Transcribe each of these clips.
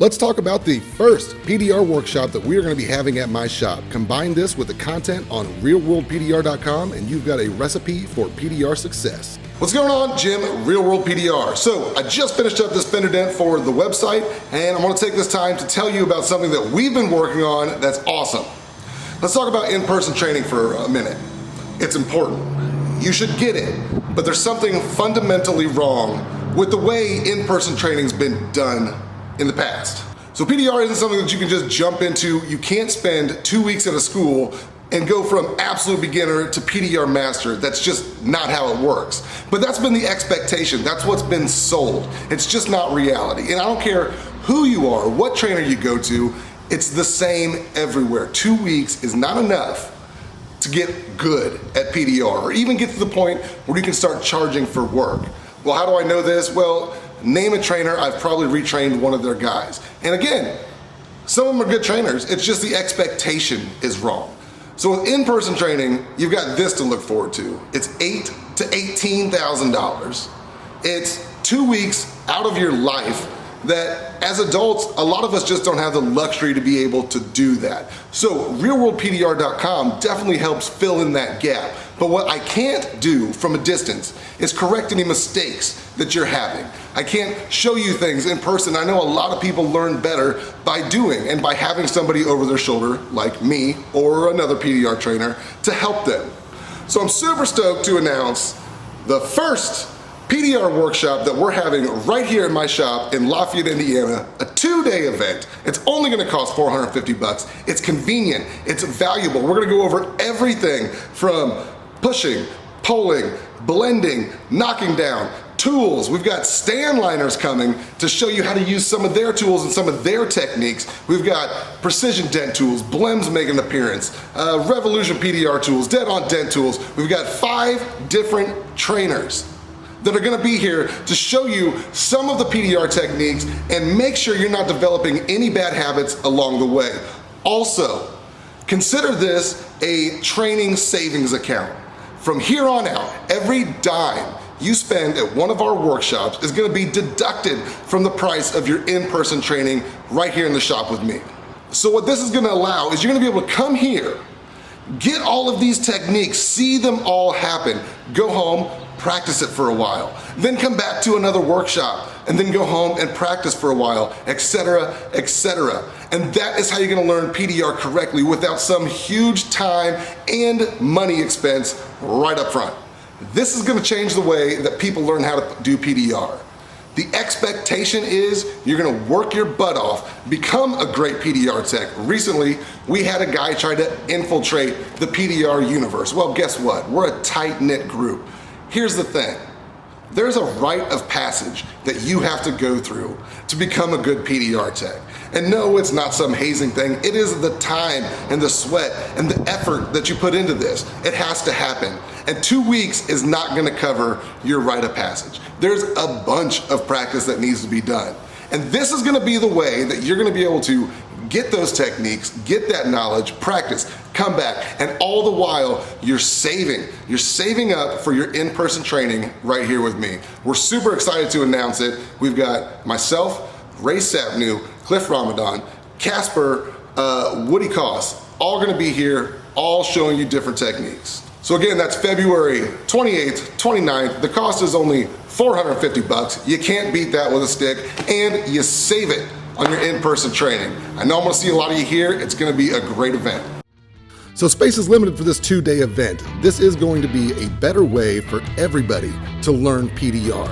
Let's talk about the first PDR workshop that we are going to be having at my shop. Combine this with the content on RealWorld PDRcom and you've got a recipe for PDR success. What's going on, Jim? RealWorld PDR. So I just finished up this fender dent for the website, and I want to take this time to tell you about something that we've been working on that's awesome. Let's talk about in-person training for a minute. It's important. You should get it, but there's something fundamentally wrong with the way in-person training's been done in the past. So PDR isn't something that you can just jump into. You can't spend 2 weeks at a school and go from absolute beginner to PDR master. That's just not how it works. But that's been the expectation. That's what's been sold. It's just not reality. And I don't care who you are, what trainer you go to, it's the same everywhere. 2 weeks is not enough to get good at PDR or even get to the point where you can start charging for work. Well, how do I know this? Well, name a trainer, I've probably retrained one of their guys. And again, some of them are good trainers, it's just the expectation is wrong. So with in-person training, you've got this to look forward to. It's $8,000 to $18,000. It's 2 weeks out of your life that as adults, a lot of us just don't have the luxury to be able to do that. So RealWorldPDRcom definitely helps fill in that gap. But what I can't do from a distance is correct any mistakes that you're having. I can't show you things in person. I know a lot of people learn better by doing and by having somebody over their shoulder like me or another PDR trainer to help them. So I'm super stoked to announce the first PDR workshop that we're having right here in my shop in Lafayette, Indiana, a 2-day event. It's only gonna cost $450. It's convenient, it's valuable. We're gonna go over everything from pushing, pulling, blending, knocking down, tools. We've got stand liners coming to show you how to use some of their tools and some of their techniques. We've got precision dent tools, blems making an appearance, Revolution PDR tools, dead on dent tools. We've got 5 different trainers that are gonna be here to show you some of the PDR techniques and make sure you're not developing any bad habits along the way. Also, consider this a training savings account. From here on out, every dime you spend at one of our workshops is gonna be deducted from the price of your in-person training right here in the shop with me. So what this is gonna allow is you're gonna be able to come here, get all of these techniques, see them all happen, go home, practice it for a while, then come back to another workshop, and then go home and practice for a while, etc., etc. And that is how you're gonna learn PDR correctly without some huge time and money expense right up front. This is gonna change the way that people learn how to do PDR. The expectation is you're gonna work your butt off, become a great PDR tech. Recently, we had a guy try to infiltrate the PDR universe. Well, guess what? We're a tight-knit group. Here's the thing. There's a rite of passage that you have to go through to become a good PDR tech. And no, it's not some hazing thing. It is the time and the sweat and the effort that you put into this. It has to happen. And 2 weeks is not gonna cover your rite of passage. There's a bunch of practice that needs to be done. And this is gonna be the way that you're gonna be able to get those techniques, get that knowledge, practice, come back, and all the while you're saving up for your in-person training right here with me. We're super excited to announce it. We've got myself, Ray Sapnew, Cliff Ramadan, Casper, Woody Koss, all gonna be here, all showing you different techniques. So again, that's February 28th, 29th. The cost is only $450. You can't beat that with a stick, and you save it on your in-person training. I know I'm gonna see a lot of you here. It's gonna be a great event. So space is limited for this 2-day event. This is going to be a better way for everybody to learn PDR.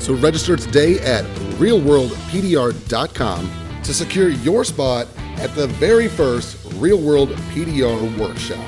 So register today at RealWorldPDR.com to secure your spot at the very first RealWorld PDR workshop.